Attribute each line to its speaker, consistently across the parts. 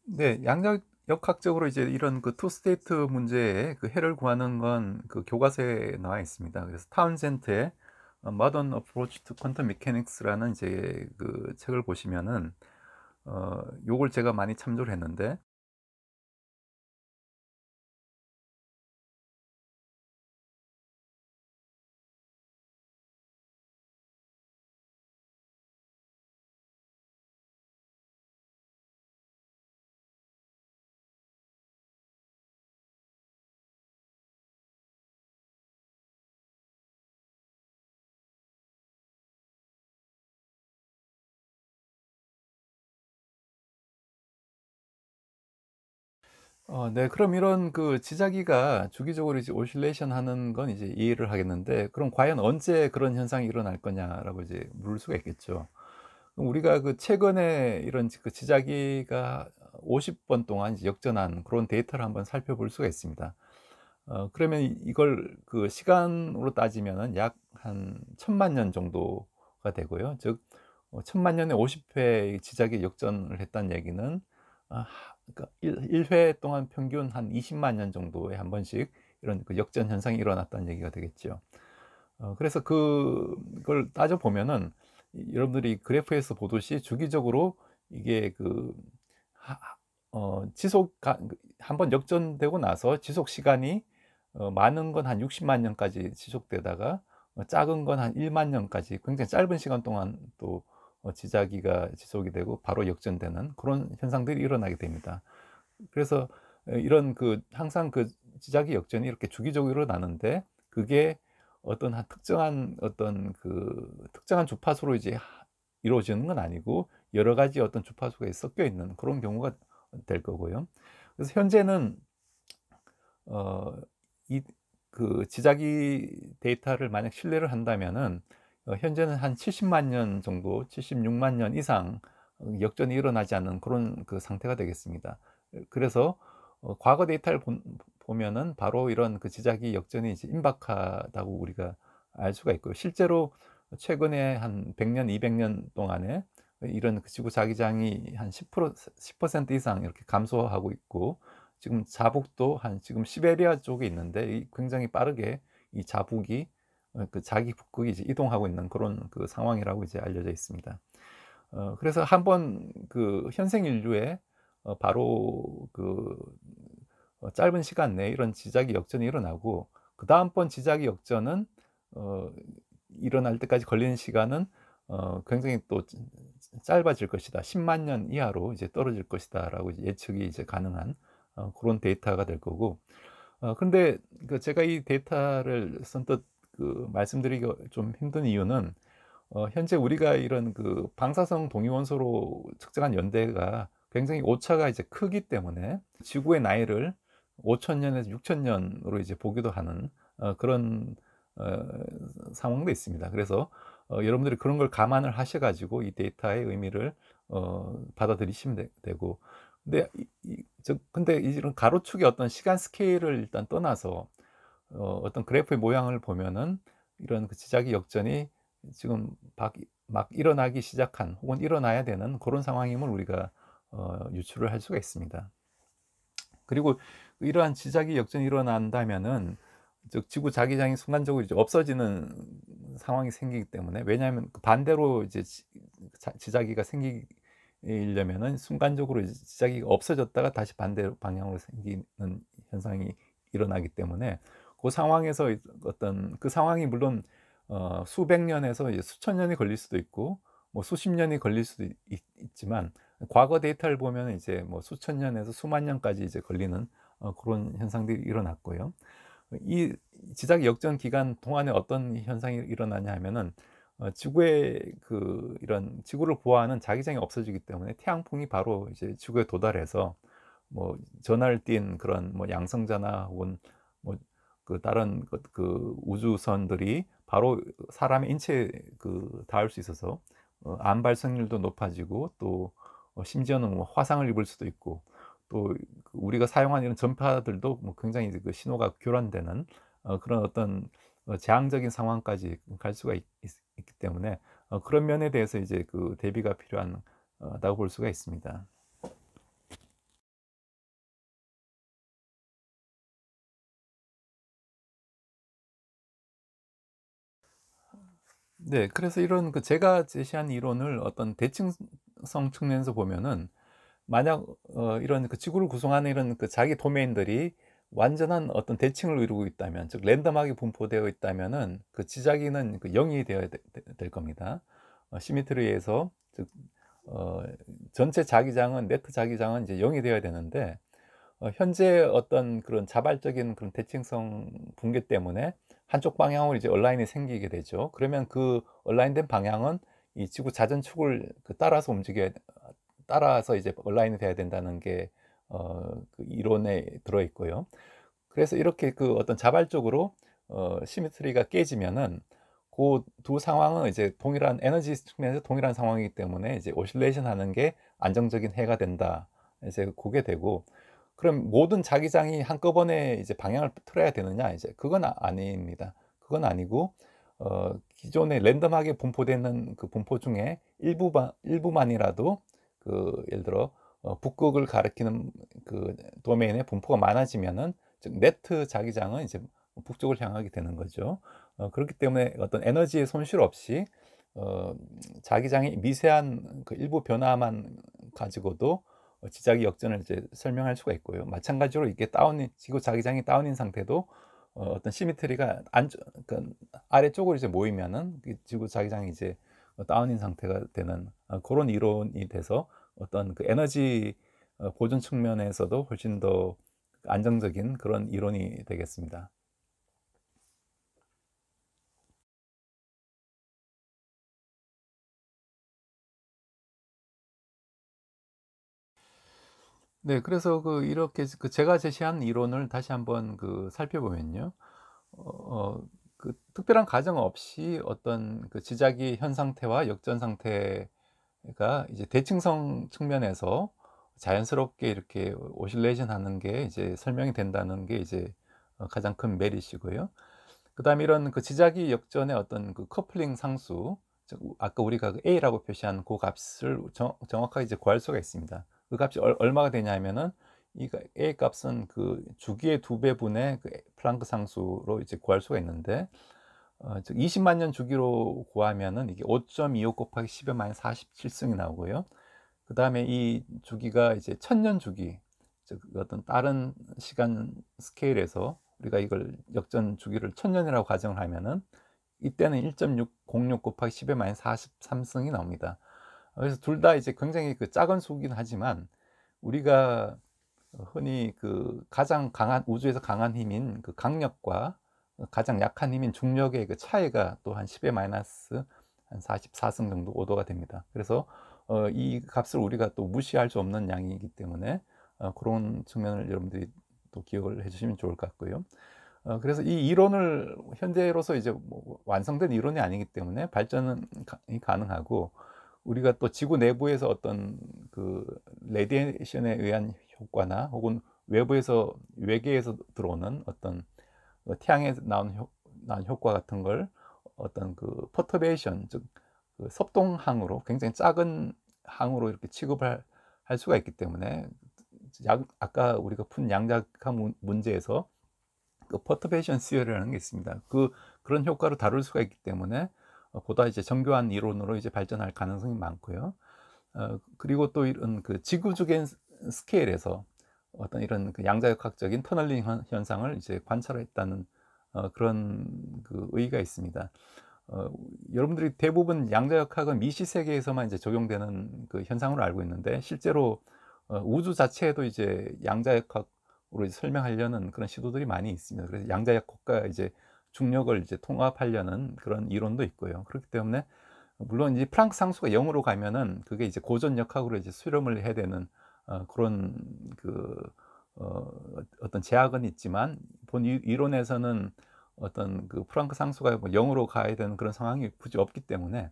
Speaker 1: 네. 양자역학적으로 이제 이런 그 투 스테이트 문제의 그 해를 구하는 건 그 교과서에 나와 있습니다. 그래서 타운센트의 Modern Approach to Quantum Mechanics라는 이제 그 책을 보시면은 요걸 제가 많이 참조를 했는데, 네, 그럼 이런 그 지자기가 주기적으로 이제 오실레이션 하는 건 이제 이해를 하겠는데, 그럼 과연 언제 그런 현상이 일어날 거냐라고 이제 물을 수가 있겠죠. 그럼 우리가 그 최근에 이런 그 지자기가 50번 동안 이제 역전한 그런 데이터를 한번 살펴볼 수가 있습니다. 그러면 이걸 그 시간으로 따지면은 약 한 1,000만 년 정도가 되고요. 즉 1,000만 년에 50회 지자기 역전을 했다는 얘기는 그러니까 1 회 동안 평균 한 20만 년 정도에 한 번씩 이런 그 역전 현상이 일어났다는 얘기가 되겠죠. 그래서 그걸 따져 보면은 여러분들이 그래프에서 보듯이 주기적으로 이게 그 하 하 지속 가 그 한번 역전되고 나서 지속 시간이 많은 건 한 60만 년까지 지속되다가 작은 건 한 1만 년까지 굉장히 짧은 시간 동안 또 지자기가 지속이 되고 바로 역전되는 그런 현상들이 일어나게 됩니다. 그래서 이런 그 항상 그 지자기 역전이 이렇게 주기적으로 일어나는데, 그게 어떤 한 특정한 어떤 그 특정한 주파수로 이제 이루어지는 건 아니고 여러 가지 어떤 주파수가 섞여 있는 그런 경우가 될 거고요. 그래서 현재는 어 이 그 지자기 데이터를 만약 신뢰를 한다면은 현재는 한 70만 년 정도, 76만 년 이상 역전이 일어나지 않는 그런 그 상태가 되겠습니다. 그래서 과거 데이터를 보면은 바로 이런 그 지자기 역전이 이제 임박하다고 우리가 알 수가 있고요. 실제로 최근에 한 100 년, 200년 동안에 이런 그 지구 자기장이 한 10% 이상 이렇게 감소하고 있고, 지금 자북도 한 지금 시베리아 쪽에 있는데 이 굉장히 빠르게 이 자북이 그 자기 북극이 이제 이동하고 있는 그런 그 상황이라고 이제 알려져 있습니다. 그래서 한번 그 현생 인류에 바로 그 짧은 시간 내에 이런 지자기 역전이 일어나고, 그다음번 지자기 역전은 어 일어날 때까지 걸리는 시간은 굉장히 또 짧아질 것이다. 10만 년 이하로 이제 떨어질 것이다라고 이제 예측이 이제 가능한 그런 데이터가 될 거고, 근데 그 제가 이 데이터를 선뜻 그 말씀드리기가 좀 힘든 이유는 현재 우리가 이런 그 방사성 동위원소로 측정한 연대가 굉장히 오차가 이제 크기 때문에 지구의 나이를 5천 년에서 6천 년으로 이제 보기도 하는 그런 어 상황도 있습니다. 그래서 여러분들이 그런 걸 감안을 하셔 가지고 이 데이터의 의미를 받아들이시면 되고, 근데 근데 이런 가로축의 어떤 시간 스케일을 일단 떠나서 어떤 그래프의 모양을 보면은 이런 그 지자기 역전이 지금 막 일어나기 시작한 혹은 일어나야 되는 그런 상황임을 우리가 유추를 할 수가 있습니다. 그리고 이러한 지자기 역전이 일어난다면은 즉 지구 자기장이 순간적으로 이제 없어지는 상황이 생기기 때문에, 왜냐하면 그 반대로 이제 지자기가 생기려면은 순간적으로 이제 지자기가 없어졌다가 다시 반대 방향으로 생기는 현상이 일어나기 때문에, 그 상황에서 어떤 그 상황이 물론 수백 년에서 이제 수천 년이 걸릴 수도 있고 뭐 수십 년이 걸릴 수도 있지만, 과거 데이터를 보면 이제 뭐 수천 년에서 수만 년까지 이제 걸리는 그런 현상들이 일어났고요. 이 지자기 역전 기간 동안에 어떤 현상이 일어나냐 하면은 지구의 그 이런 지구를 보호하는 자기장이 없어지기 때문에 태양풍이 바로 이제 지구에 도달해서 뭐 전하를 띈 그런 뭐 양성자나 혹은 뭐 그 다른 그 우주선들이 바로 사람의 인체에 그 닿을 수 있어서 암 발생률도 높아지고, 또 심지어는 뭐 화상을 입을 수도 있고, 또 우리가 사용하는 이런 전파들도 뭐 굉장히 그 신호가 교란되는 그런 어떤 재앙적인 상황까지 갈 수가 있기 때문에 그런 면에 대해서 이제 그 대비가 필요한 다고 볼 수가 있습니다. 네. 그래서 이런 그 제가 제시한 이론을 어떤 대칭성 측면에서 보면은 만약 이런 그 지구를 구성하는 이런 그 자기 도메인들이 완전한 어떤 대칭을 이루고 있다면, 즉 랜덤하게 분포되어 있다면은 그 지자기는 그 0이 되어야 될 겁니다. 시미트리에서, 즉 어 전체 자기장은, 네트 자기장은 이제 0이 되어야 되는데, 현재 어떤 그런 자발적인 그런 대칭성 붕괴 때문에 한쪽 방향으로 이제 언라인이 생기게 되죠. 그러면 그 언라인된 방향은 이 지구 자전축을 그 따라서 움직여야, 따라서 이제 언라인이 돼야 된다는 게 그 이론에 들어 있고요. 그래서 이렇게 그 어떤 자발적으로 시미트리가 깨지면은 고 두 상황은 이제 동일한 에너지 측면에서 동일한 상황이기 때문에 이제 오실레이션 하는 게 안정적인 해가 된다. 이제 고게 되고, 그럼 모든 자기장이 한꺼번에 이제 방향을 틀어야 되느냐, 이제 그건 아닙니다. 그건 아니고 기존에 랜덤하게 분포되는 그 분포 중에 일부만이라도 그 예를 들어 북극을 가리키는 그 도메인의 분포가 많아지면은, 즉 네트 자기장은 이제 북쪽을 향하게 되는 거죠. 그렇기 때문에 어떤 에너지의 손실 없이 어 자기장의 미세한 그 일부 변화만 가지고도 지자기 역전을 이제 설명할 수가 있고요. 마찬가지로 이게 다운이 지구 자기장이 다운인 상태도 어떤 시미트리가 안쪽 그 아래쪽으로 이제 모이면은 그 지구 자기장이 이제 다운인 상태가 되는 고런 이론이 돼서 어떤 그 에너지 보존 측면에서도 훨씬 더 안정적인 그런 이론이 되겠습니다. 네. 그래서 그 이렇게 그 제가 제시한 이론을 다시 한번 그 살펴보면요. 그 특별한 가정 없이 어떤 그 지자기 현 상태와 역전 상태가 이제 대칭성 측면에서 자연스럽게 이렇게 오실레이션 하는 게 이제 설명이 된다는 게 이제 가장 큰 메리트이고요. 그다음에 이런 그 지자기 역전의 어떤 그 커플링 상수, 즉 아까 우리가 그 A라고 표시한 그 값을 정확하게 이제 구할 수가 있습니다. 그 값이 얼마가 되냐면은 이 A 값은 그 주기의 2배분의 그 플랑크 상수로 이제 구할 수가 있는데, 즉 20만 년 주기로 구하면은 이게 5.25 곱하기 10의 마이너스 47승이 나오고요. 그다음에 이 주기가 이제 1000년 주기, 즉 어떤 다른 시간 스케일에서 우리가 이걸 역전 주기를 1000년이라고 가정을 하면은 이때는 1.606 곱하기 10의 마이너스 43승이 나옵니다. 그래서 둘 다 이제 굉장히 그 작은 수이긴 하지만, 우리가 흔히 그 가장 강한, 우주에서 강한 힘인 그 강력과 가장 약한 힘인 중력의 그 차이가 또 한 10의 마이너스 한 44승 정도 오도가 됩니다. 그래서 이 값을 우리가 또 무시할 수 없는 양이기 때문에 그런 측면을 여러분들이 또 기억을 해주시면 좋을 것 같고요. 그래서 이 이론을 현재로서 이제 뭐 완성된 이론이 아니기 때문에 발전은 가능하고, 우리가 또 지구 내부에서 어떤 그 레디에이션에 의한 효과나 혹은 외부에서, 외계에서 들어오는 어떤 태양에서 나온 효과 같은 걸 어떤 그 퍼터베이션, 즉 그 섭동항으로, 굉장히 작은 항으로 이렇게 취급을 할 수가 있기 때문에, 아까 우리가 푼 양자역학 문제에서 그 퍼터베이션 시어리라는 게 있습니다. 그런 효과를 다룰 수가 있기 때문에 보다 이제 정교한 이론으로 이제 발전할 가능성이 많고요. 그리고 또 이런 그 지구주간 스케일에서 어떤 이런 그 양자역학적인 터널링 현상을 이제 관찰했다는 그런 그 의의가 있습니다. 어, 여러분들이 대부분 양자역학은 미시 세계에서만 이제 적용되는 그 현상으로 알고 있는데, 실제로 우주 자체에도 이제 양자역학으로 이제 설명하려는 그런 시도들이 많이 있습니다. 그래서 양자역학과 이제 중력을 이제 통합하려는 그런 이론도 있고요. 그렇기 때문에 물론 이제 플랑크 상수가 0으로 가면은 그게 이제 고전역학으로 이제 수렴을 해야 되는 그런 그 어 어떤 제약은 있지만, 본 이론에서는 어떤 그 플랑크 상수가 뭐 0으로 가야 되는 그런 상황이 굳이 없기 때문에,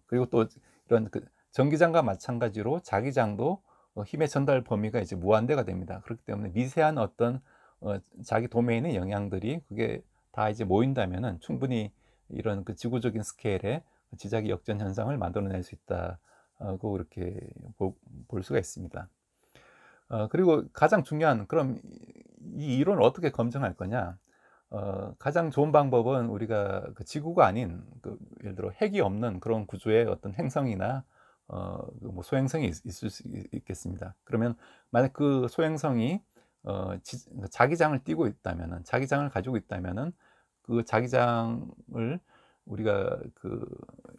Speaker 1: 그리고 또 이런 그 전기장과 마찬가지로 자기장도 힘의 전달 범위가 이제 무한대가 됩니다. 그렇기 때문에 미세한 어떤 자기 도메인의 영향들이 그게 다 이제 모인다면은 충분히 이런 그 지구적인 스케일의 지자기 역전 현상을 만들어낼 수 있다고 그렇게 볼 수가 있습니다. 그리고 가장 중요한, 그럼 이 이론을 어떻게 검증할 거냐? 가장 좋은 방법은 우리가 그 지구가 아닌 그 예를 들어 핵이 없는 그런 구조의 어떤 행성이나 그 뭐 소행성이 있을 수 있겠습니다. 그러면 만약 그 소행성이 자기장을 띠고 있다면은, 자기장을 가지고 있다면은 그 자기장을 우리가 그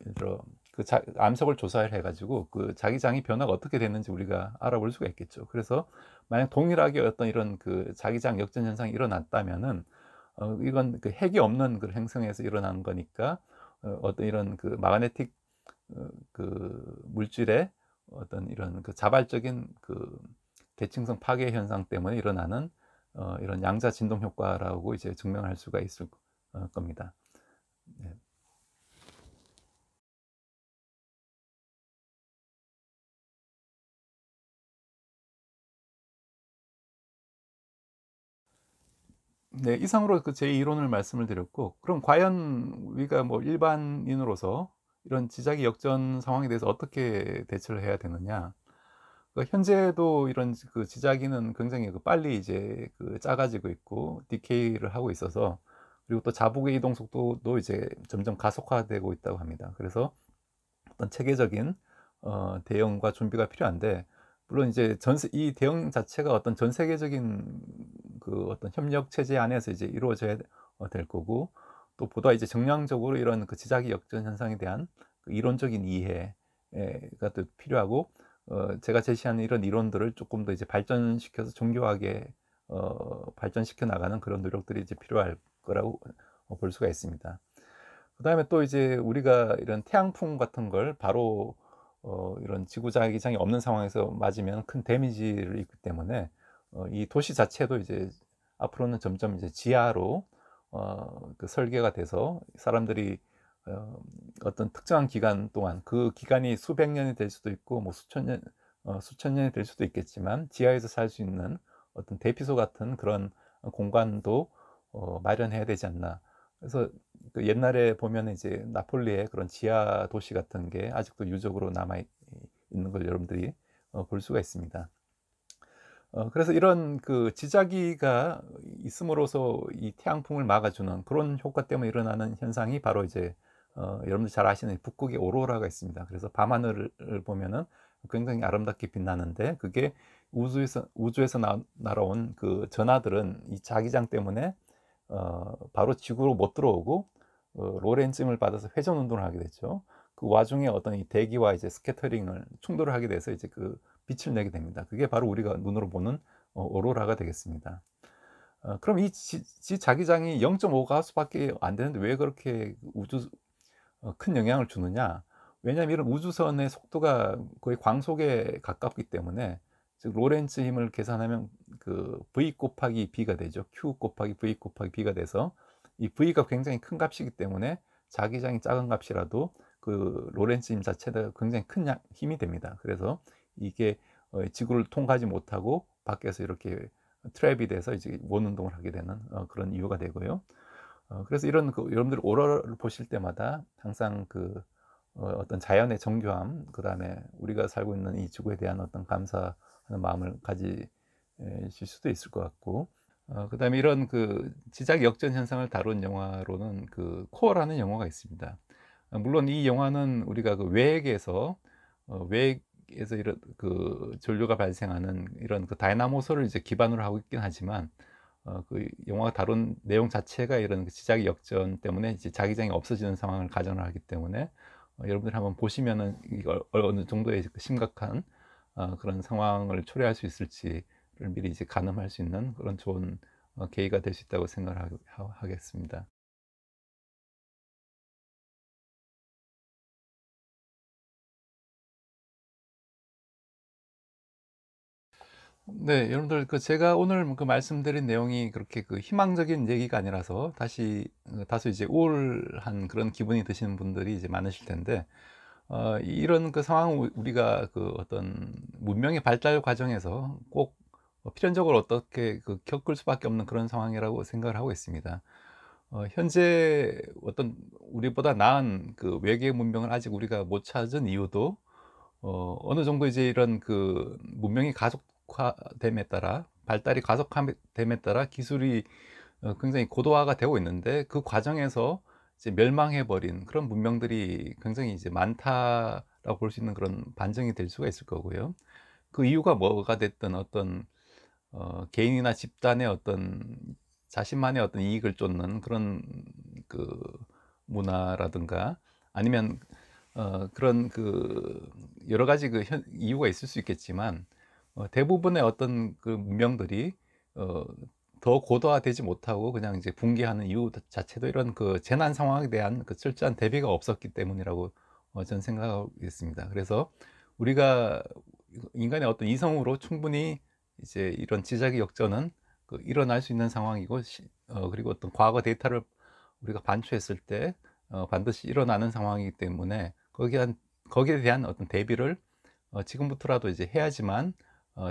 Speaker 1: 예를 들어 그 암석을 조사를 해 가지고 그 자기장이 변화가 어떻게 됐는지 우리가 알아볼 수가 있겠죠. 그래서 만약 동일하게 어떤 이런 그 자기장 역전 현상이 일어났다면은 이건 그 핵이 없는 그 행성에서 일어나는 거니까 어떤 이런 그 마그네틱 그 물질의 어떤 이런 그 자발적인 그 대칭성 파괴 현상 때문에 일어나는 이런 양자 진동 효과라고 이제 증명할 수가 있을 겁니다. 네. 네, 이상으로 그 제 이론을 말씀을 드렸고, 그럼 과연 우리가 뭐 일반인으로서 이런 지자기 역전 상황에 대해서 어떻게 대처를 해야 되느냐? 현재도 이런 그 지자기는 굉장히 그 빨리 이제 그 작아지고 있고 디케이를 하고 있어서, 그리고 또 자복의 이동 속도도 이제 점점 가속화되고 있다고 합니다. 그래서 어떤 체계적인 대응과 준비가 필요한데, 물론 이제 이 대응 자체가 어떤 전 세계적인 그 어떤 협력 체제 안에서 이제 이루어져야 될 거고, 또 보다 이제 정량적으로 이런 그 지자기 역전 현상에 대한 그 이론적인 이해가 또 필요하고, 제가 제시하는 이런 이론들을 조금 더 이제 발전시켜서 정교하게 발전시켜 나가는 그런 노력들이 이제 필요할 거라고 볼 수가 있습니다. 그다음에 또 이제 우리가 이런 태양풍 같은 걸 바로 이런 지구자기장이 없는 상황에서 맞으면 큰 데미지를 입기 때문에 이 도시 자체도 이제 앞으로는 점점 이제 지하로 그 설계가 돼서 사람들이 어떤 특정한 기간 동안, 그 기간이 수백 년이 될 수도 있고 뭐 수천 년이 될 수도 있겠지만, 지하에서 살 수 있는 어떤 대피소 같은 그런 공간도 마련해야 되지 않나. 그래서 그 옛날에 보면 이제 나폴리의 그런 지하 도시 같은 게 아직도 유적으로 남아 있는 걸 여러분들이 볼 수가 있습니다. 그래서 이런 그 지자기가 있음으로써 이 태양풍을 막아주는 그런 효과 때문에 일어나는 현상이 바로 이제 여러분들 잘 아시는 북극의 오로라가 있습니다. 그래서 밤하늘을 보면은 굉장히 아름답게 빛나는데, 그게 우주에서 날아온 그 전하들은 이 자기장 때문에 바로 지구로 못 들어오고 로렌츠임을 받아서 회전 운동을 하게 됐죠. 그 와중에 어떤 이 대기와 이제 스캐터링을 충돌을 하게 돼서 이제 그 빛을 내게 됩니다. 그게 바로 우리가 눈으로 보는 오로라가 되겠습니다. 그럼 이 자기장이 0.5가스밖에 안 되는데 왜 그렇게 큰 영향을 주느냐? 왜냐하면 이런 우주선의 속도가 거의 광속에 가깝기 때문에, 즉 로렌츠 힘을 계산하면 그 v 곱하기 b가 되죠. q 곱하기 v 곱하기 b가 돼서, 이 v가 굉장히 큰 값이기 때문에 자기장이 작은 값이라도 그 로렌츠 힘 자체가 굉장히 큰 힘이 됩니다. 그래서 이게 지구를 통과하지 못하고 밖에서 이렇게 트랩이 돼서 이제 원 운동을 하게 되는 그런 이유가 되고요. 그래서 이런 그 여러분들이 오로라를 보실 때마다 항상 그 어떤 자연의 정교함, 그다음에 우리가 살고 있는 이 지구에 대한 어떤 감사하는 마음을 가지실 수도 있을 것 같고, 그다음에 이런 그 지작 역전 현상을 다룬 영화로는 그 코어라는 영화가 있습니다. 물론 이 영화는 우리가 그 외계에서 이런 그 전류가 발생하는 이런 그 다이나모소를 이제 기반으로 하고 있긴 하지만, 그 영화가 다룬 내용 자체가 이런 그 지자기 역전 때문에 이제 자기장이 없어지는 상황을 가정을 하기 때문에, 여러분들이 한번 보시면은 이거 어느 정도의 그 심각한 그런 상황을 초래할 수 있을지를 미리 이제 가늠할 수 있는 그런 좋은 계기가 될 수 있다고 생각을 하겠습니다. 네, 여러분들 그 제가 오늘 그 말씀드린 내용이 그렇게 그 희망적인 얘기가 아니라서 다시 다소 이제 우울한 그런 기분이 드시는 분들이 이제 많으실 텐데, 이런 그 상황을 우리가 그 어떤 문명의 발달 과정에서 꼭 필연적으로 어떻게 그 겪을 수밖에 없는 그런 상황이라고 생각을 하고 있습니다. 현재 어떤 우리보다 나은 그 외계 문명을 아직 우리가 못 찾은 이유도 어느 정도 이제 이런 그 문명이 가속화됨에 따라, 발달이 가속화됨에 따라 기술이 굉장히 고도화가 되고 있는데, 그 과정에서 이제 멸망해 버린 그런 문명들이 굉장히 이제 많다라고 볼 수 있는 그런 반증이 될 수가 있을 거고요. 그 이유가 뭐가 됐든 어떤 개인이나 집단의 어떤 자신만의 어떤 이익을 쫓는 그런 그 문화라든가, 아니면 그런 그 여러 가지 그 이유가 있을 수 있겠지만, 대부분의 어떤 그 문명들이 어 더 고도화되지 못하고 그냥 이제 붕괴하는 이유 자체도 이런 그 재난 상황에 대한 그 철저한 대비가 없었기 때문이라고 저는 생각하고 있습니다. 그래서 우리가 인간의 어떤 이성으로 충분히 이제 이런 지자기 역전은 그 일어날 수 있는 상황이고, 그리고 어떤 과거 데이터를 우리가 반추했을 때 반드시 일어나는 상황이기 때문에, 거기에 대한 어떤 대비를 지금부터라도 이제 해야지만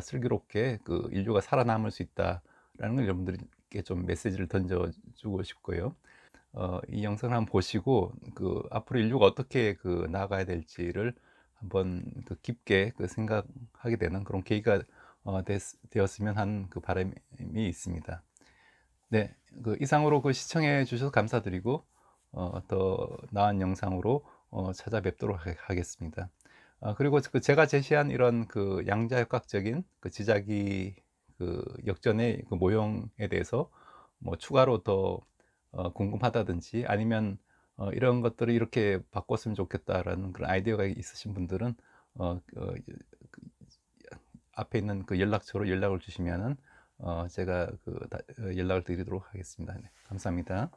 Speaker 1: 슬기롭게 그 인류가 살아남을 수 있다라는 걸 여러분들께 좀 메시지를 던져주고 싶고요. 이 영상을 한번 보시고 그 앞으로 인류가 어떻게 그 나아가야 될지를 한번 그 깊게 그 생각하게 되는 그런 계기가 되었으면 하는 그 바람이 있습니다. 네, 그 이상으로 그 시청해 주셔서 감사드리고, 더 나은 영상으로 찾아뵙도록 하겠습니다. 그리고 그 제가 제시한 이런 그 양자역학적인 그 지자기 그 역전의 그 모형에 대해서 뭐 추가로 더 궁금하다든지, 아니면 이런 것들을 이렇게 바꿨으면 좋겠다라는 그런 아이디어가 있으신 분들은 그 앞에 있는 그 연락처로 연락을 주시면은 제가 연락을 드리도록 하겠습니다. 네, 감사합니다.